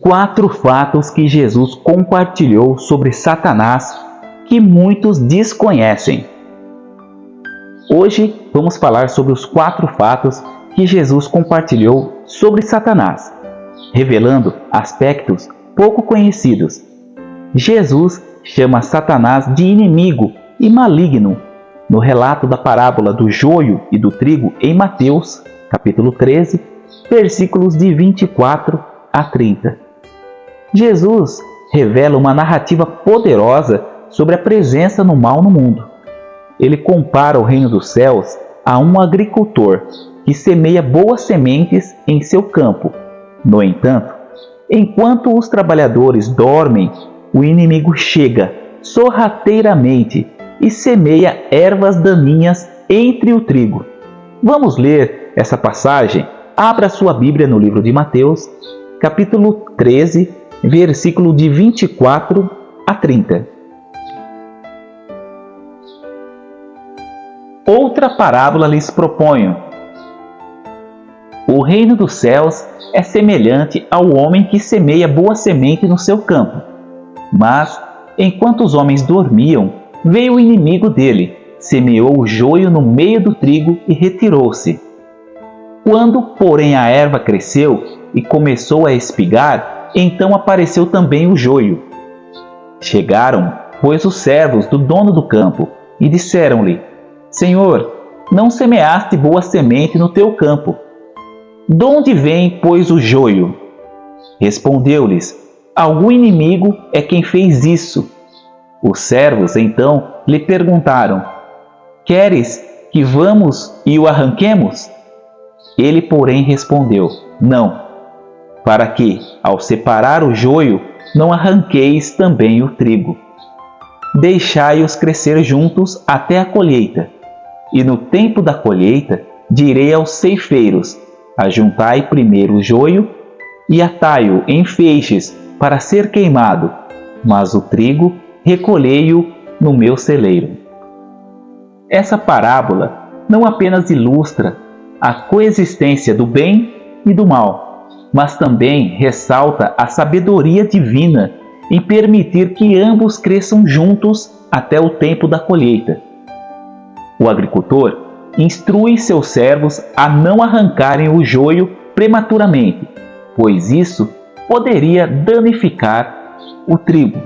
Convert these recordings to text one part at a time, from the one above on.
4 fatos que Jesus compartilhou sobre Satanás que muitos desconhecem. Hoje vamos falar sobre os 4 fatos que Jesus compartilhou sobre Satanás, revelando aspectos pouco conhecidos. Jesus chama Satanás de inimigo e maligno no relato da parábola do joio e do trigo em Mateus, capítulo 13, versículos de 24 a 30. Jesus revela uma narrativa poderosa sobre a presença do mal no mundo. Ele compara o reino dos céus a um agricultor que semeia boas sementes em seu campo. No entanto, enquanto os trabalhadores dormem, o inimigo chega sorrateiramente e semeia ervas daninhas entre o trigo. Vamos ler essa passagem? Abra sua Bíblia no livro de Mateus, capítulo 13, versículo de 24 a 30. Outra parábola lhes proponho. O reino dos céus é semelhante ao homem que semeia boa semente no seu campo. Mas, enquanto os homens dormiam, veio o inimigo dele, semeou o joio no meio do trigo e retirou-se. Quando, porém, a erva cresceu e começou a espigar, então apareceu também o joio. Chegaram, pois, os servos do dono do campo e disseram-lhe: Senhor, não semeaste boa semente no teu campo. De onde vem, pois, o joio? Respondeu-lhes: Algum inimigo é quem fez isso. Os servos, então, lhe perguntaram: Queres que vamos e o arranquemos? Ele, porém, respondeu: Não, para que, ao separar o joio, não arranqueis também o trigo. Deixai-os crescer juntos até a colheita. E no tempo da colheita, direi aos ceifeiros: Ajuntai primeiro o joio e atai-o em feixes para ser queimado, mas o trigo recolhei-o no meu celeiro. Essa parábola não apenas ilustra a coexistência do bem e do mal, mas também ressalta a sabedoria divina em permitir que ambos cresçam juntos até o tempo da colheita. O agricultor instrui seus servos a não arrancarem o joio prematuramente, pois isso poderia danificar o trigo.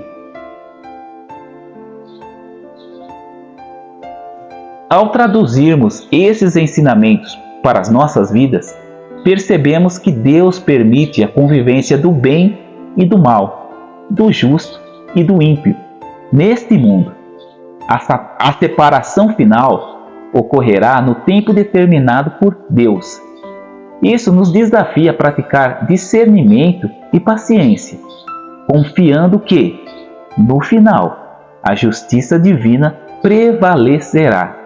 Ao traduzirmos esses ensinamentos para as nossas vidas, percebemos que Deus permite a convivência do bem e do mal, do justo e do ímpio, neste mundo. A separação final ocorrerá no tempo determinado por Deus. Isso nos desafia a praticar discernimento e paciência, confiando que, no final, a justiça divina prevalecerá.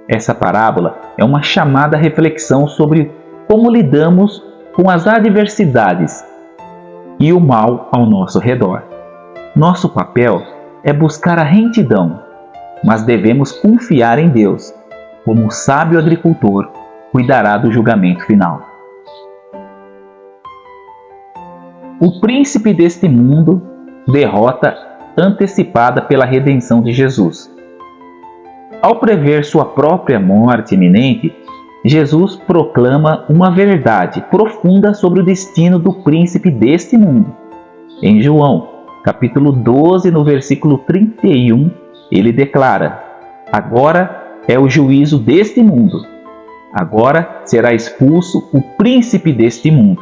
Essa parábola é uma chamada à reflexão sobre como lidamos com as adversidades e o mal ao nosso redor. Nosso papel é buscar a retidão, mas devemos confiar em Deus. Como o sábio agricultor, cuidará do julgamento final. O príncipe deste mundo, derrota antecipada pela redenção de Jesus. Ao prever sua própria morte iminente, Jesus proclama uma verdade profunda sobre o destino do príncipe deste mundo. Em João, capítulo 12, no versículo 31, ele declara: Agora é o juízo deste mundo. Agora será expulso o príncipe deste mundo.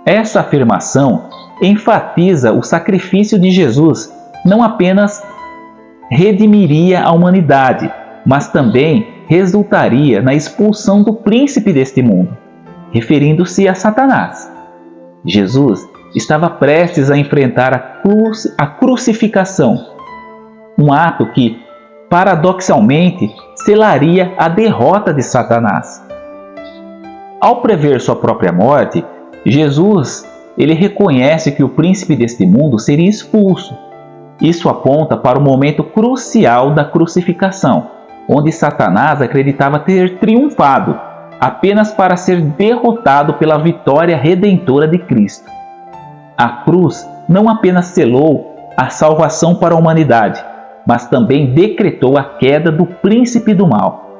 Essa afirmação enfatiza o sacrifício de Jesus, não apenas redimiria a humanidade, mas também resultaria na expulsão do príncipe deste mundo, referindo-se a Satanás. Jesus estava prestes a enfrentar a crucificação, um ato que, paradoxalmente, selaria a derrota de Satanás. Ao prever sua própria morte, Jesus reconhece que o príncipe deste mundo seria expulso. Isso aponta para o momento crucial da crucificação, onde Satanás acreditava ter triunfado, apenas para ser derrotado pela vitória redentora de Cristo. A cruz não apenas selou a salvação para a humanidade, mas também decretou a queda do príncipe do mal.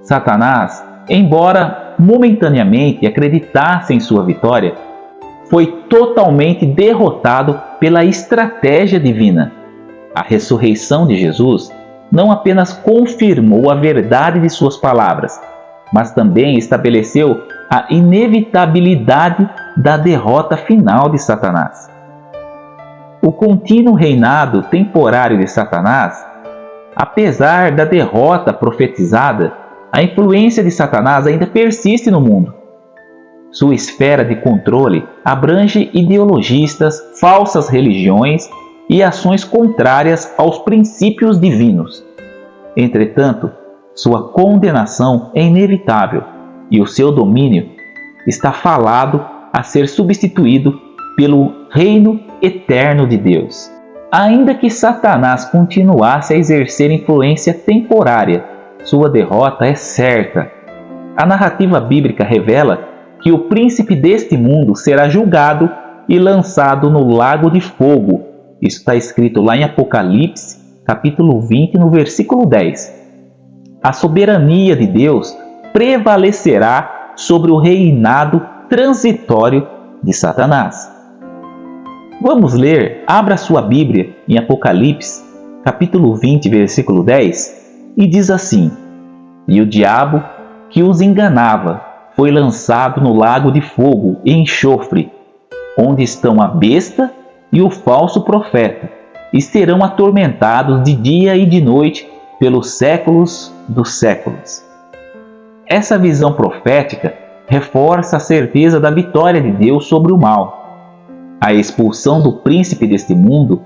Satanás, embora momentaneamente acreditasse em sua vitória, foi totalmente derrotado pela estratégia divina. A ressurreição de Jesus não apenas confirmou a verdade de suas palavras, mas também estabeleceu a inevitabilidade da derrota final de Satanás. O contínuo reinado temporário de Satanás, apesar da derrota profetizada, a influência de Satanás ainda persiste no mundo. Sua esfera de controle abrange ideologistas, falsas religiões e ações contrárias aos princípios divinos. Entretanto, sua condenação é inevitável e o seu domínio está falado a ser substituído pelo reino eterno de Deus. Ainda que Satanás continuasse a exercer influência temporária, sua derrota é certa. A narrativa bíblica revela que o príncipe deste mundo será julgado e lançado no lago de fogo. Isso está escrito lá em Apocalipse, capítulo 20, no versículo 10. A soberania de Deus prevalecerá sobre o reinado transitório de Satanás. Vamos ler, abra sua Bíblia em Apocalipse, capítulo 20, versículo 10, e diz assim: E o diabo que os enganava foi lançado no lago de fogo e enxofre, onde estão a besta e o falso profeta, e serão atormentados de dia e de noite pelos séculos dos séculos. Essa visão profética reforça a certeza da vitória de Deus sobre o mal. A expulsão do príncipe deste mundo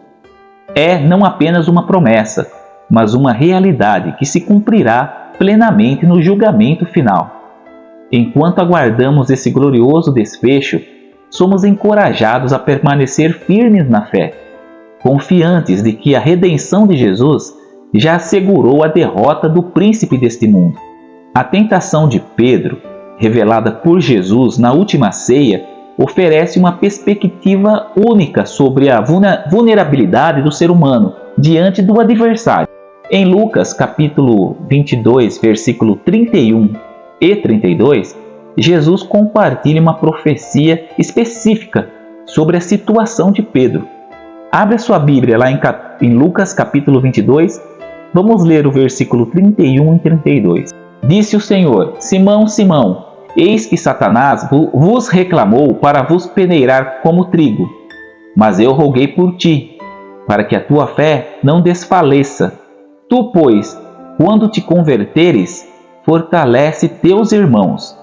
é não apenas uma promessa, mas uma realidade que se cumprirá plenamente no julgamento final. Enquanto aguardamos esse glorioso desfecho, somos encorajados a permanecer firmes na fé, confiantes de que a redenção de Jesus já assegurou a derrota do príncipe deste mundo. A tentação de Pedro, revelada por Jesus na última ceia, oferece uma perspectiva única sobre a vulnerabilidade do ser humano diante do adversário. Em Lucas capítulo 22, versículo 31 e 32, Jesus compartilha uma profecia específica sobre a situação de Pedro. Abre a sua Bíblia lá em Lucas capítulo 22, vamos ler o versículo 31 e 32. Disse o Senhor: Simão, Simão, eis que Satanás vos reclamou para vos peneirar como trigo. Mas eu roguei por ti, para que a tua fé não desfaleça. Tu, pois, quando te converteres, fortalece teus irmãos.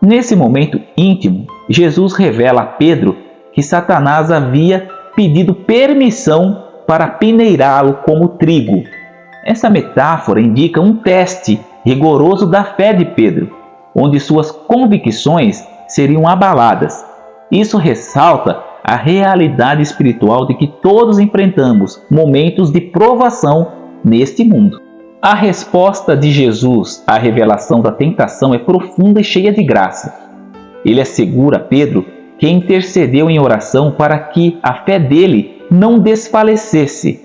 Nesse momento íntimo, Jesus revela a Pedro que Satanás havia pedido permissão para peneirá-lo como trigo. Essa metáfora indica um teste rigoroso da fé de Pedro, onde suas convicções seriam abaladas. Isso ressalta a realidade espiritual de que todos enfrentamos momentos de provação neste mundo. A resposta de Jesus à revelação da tentação é profunda e cheia de graça. Ele assegura a Pedro que intercedeu em oração para que a fé dele não desfalecesse.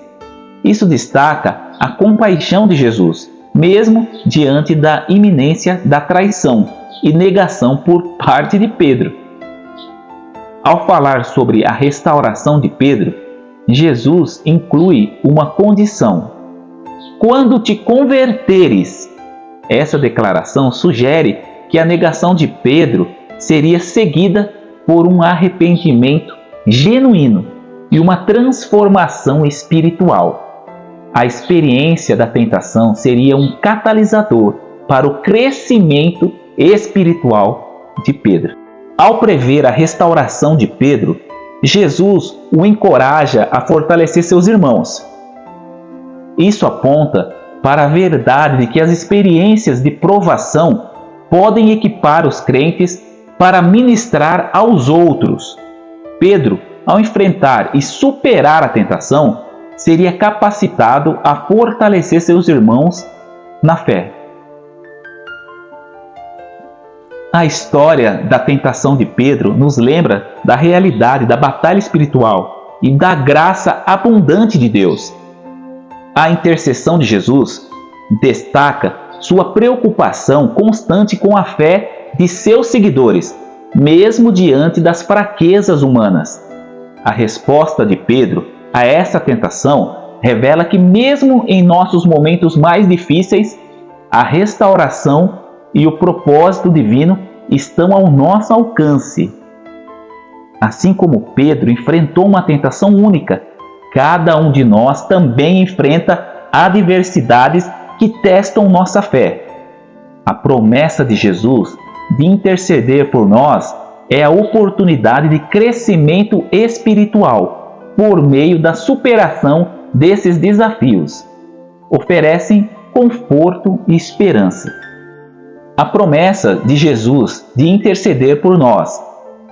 Isso destaca a compaixão de Jesus, mesmo diante da iminência da traição e negação por parte de Pedro. Ao falar sobre a restauração de Pedro, Jesus inclui uma condição: quando te converteres. Essa declaração sugere que a negação de Pedro seria seguida por um arrependimento genuíno e uma transformação espiritual. A experiência da tentação seria um catalisador para o crescimento espiritual de Pedro. Ao prever a restauração de Pedro, Jesus o encoraja a fortalecer seus irmãos. Isso aponta para a verdade de que as experiências de provação podem equipar os crentes para ministrar aos outros. Pedro, ao enfrentar e superar a tentação, seria capacitado a fortalecer seus irmãos na fé. A história da tentação de Pedro nos lembra da realidade da batalha espiritual e da graça abundante de Deus. A intercessão de Jesus destaca sua preocupação constante com a fé de seus seguidores, mesmo diante das fraquezas humanas. A resposta de Pedro a essa tentação revela que, mesmo em nossos momentos mais difíceis, a restauração e o propósito divino estão ao nosso alcance. Assim como Pedro enfrentou uma tentação única, cada um de nós também enfrenta adversidades que testam nossa fé. A promessa de Jesus de interceder por nós é a oportunidade de crescimento espiritual por meio da superação desses desafios. Oferecem conforto e esperança. A promessa de Jesus de interceder por nós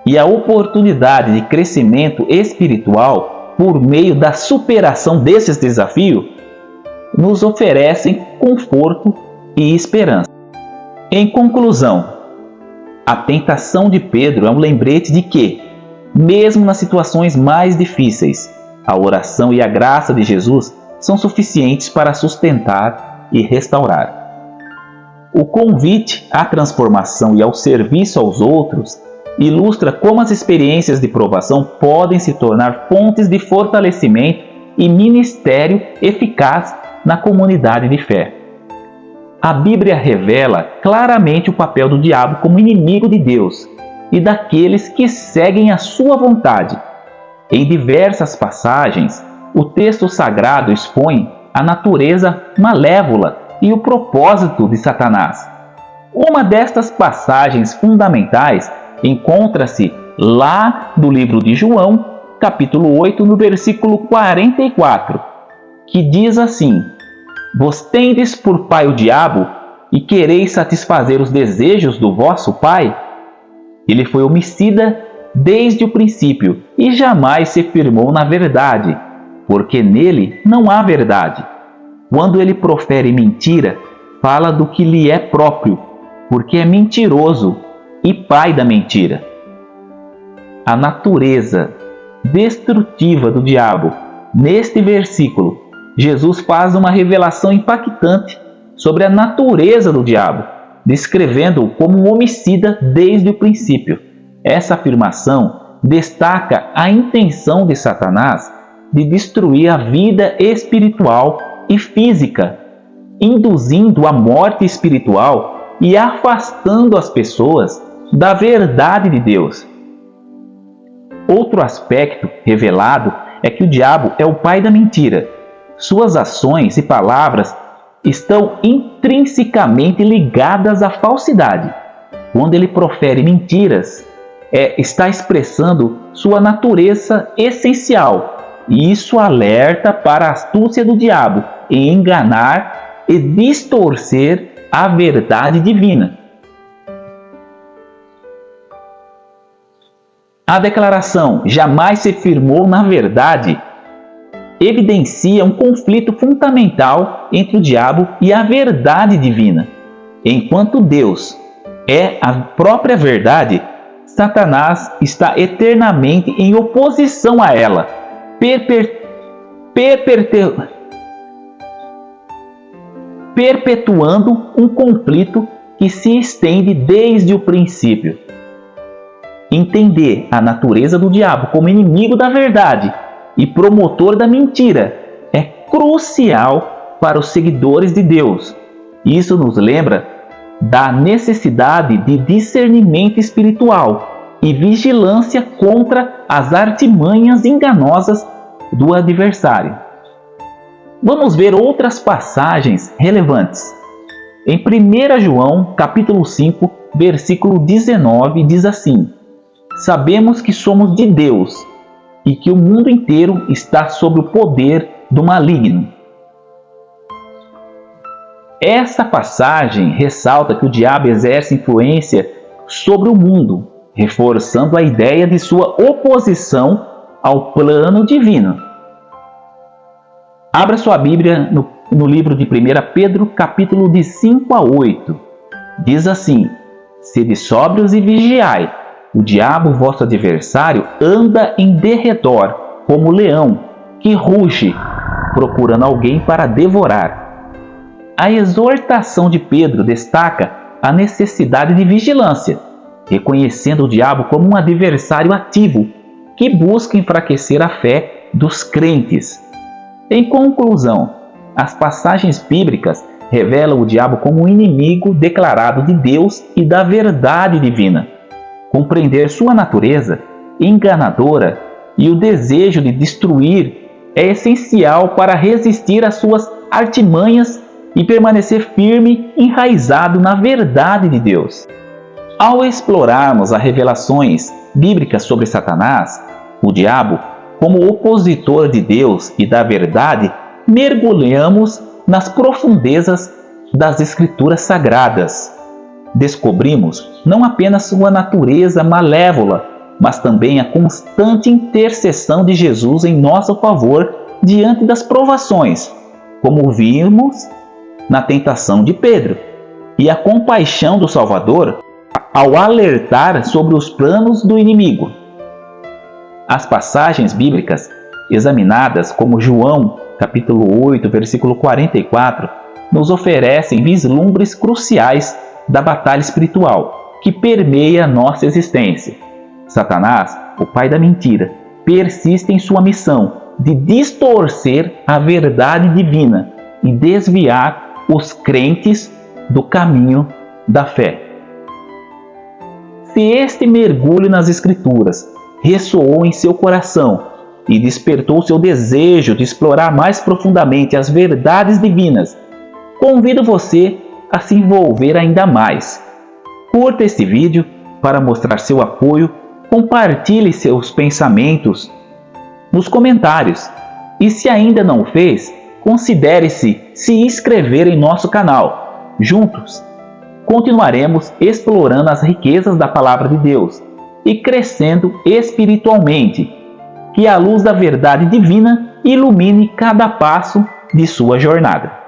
e a oportunidade de crescimento espiritual por meio da superação desses desafios nos oferecem conforto e esperança. Em conclusão, a tentação de Pedro é um lembrete de que, mesmo nas situações mais difíceis, a oração e a graça de Jesus são suficientes para sustentar e restaurar. O convite à transformação e ao serviço aos outros ilustra como as experiências de provação podem se tornar fontes de fortalecimento e ministério eficaz na comunidade de fé. A Bíblia revela claramente o papel do diabo como inimigo de Deus e daqueles que seguem a sua vontade. Em diversas passagens, o texto sagrado expõe a natureza malévola e o propósito de Satanás. Uma destas passagens fundamentais encontra-se lá no livro de João, capítulo 8, no versículo 44, que diz assim: Vós tendes por pai o diabo, e quereis satisfazer os desejos do vosso pai? Ele foi homicida desde o princípio, e jamais se firmou na verdade, porque nele não há verdade. Quando ele profere mentira, fala do que lhe é próprio, porque é mentiroso e pai da mentira. A natureza destrutiva do diabo. Neste versículo, Jesus faz uma revelação impactante sobre a natureza do diabo, descrevendo-o como um homicida desde o princípio. Essa afirmação destaca a intenção de Satanás de destruir a vida espiritual e física, induzindo a morte espiritual e afastando as pessoas da verdade de Deus. Outro aspecto revelado é que o diabo é o pai da mentira. Suas ações e palavras estão intrinsecamente ligadas à falsidade. Quando ele profere mentiras, está expressando sua natureza essencial, e isso alerta para a astúcia do diabo em enganar e distorcer a verdade divina. A declaração jamais se firmou na verdade evidencia um conflito fundamental entre o diabo e a verdade divina. Enquanto Deus é a própria verdade, Satanás está eternamente em oposição a ela, perpetuando um conflito que se estende desde o princípio. Entender a natureza do diabo como inimigo da verdade e promotor da mentira é crucial para os seguidores de Deus. Isso nos lembra da necessidade de discernimento espiritual e vigilância contra as artimanhas enganosas do adversário. Vamos ver outras passagens relevantes. Em 1 João, capítulo 5, versículo 19, diz assim: Sabemos que somos de Deus e que o mundo inteiro está sob o poder do maligno. Essa passagem ressalta que o diabo exerce influência sobre o mundo, reforçando a ideia de sua oposição ao plano divino. Abra sua Bíblia no livro de 1 Pedro, capítulo de 5 a 8. Diz assim: Sede sóbrios e vigiai. O diabo, vosso adversário, anda em derredor, como leão, que ruge, procurando alguém para devorar. A exortação de Pedro destaca a necessidade de vigilância, reconhecendo o diabo como um adversário ativo que busca enfraquecer a fé dos crentes. Em conclusão, as passagens bíblicas revelam o diabo como um inimigo declarado de Deus e da verdade divina. Compreender sua natureza enganadora e o desejo de destruir é essencial para resistir às suas artimanhas e permanecer firme, enraizado na verdade de Deus. Ao explorarmos as revelações bíblicas sobre Satanás, o diabo, como opositor de Deus e da verdade, mergulhamos nas profundezas das Escrituras Sagradas. Descobrimos não apenas sua natureza malévola, mas também a constante intercessão de Jesus em nosso favor diante das provações, como vimos na tentação de Pedro, e a compaixão do Salvador ao alertar sobre os planos do inimigo. As passagens bíblicas examinadas, como João, capítulo 8, versículo 44, nos oferecem vislumbres cruciais da batalha espiritual que permeia a nossa existência. Satanás, o pai da mentira, persiste em sua missão de distorcer a verdade divina e desviar os crentes do caminho da fé. Se este mergulho nas Escrituras ressoou em seu coração e despertou seu desejo de explorar mais profundamente as verdades divinas, convido você a se envolver ainda mais. Curta este vídeo para mostrar seu apoio, compartilhe seus pensamentos nos comentários e, se ainda não o fez, considere-se se inscrever em nosso canal. Juntos, continuaremos explorando as riquezas da Palavra de Deus e crescendo espiritualmente. Que a luz da verdade divina ilumine cada passo de sua jornada.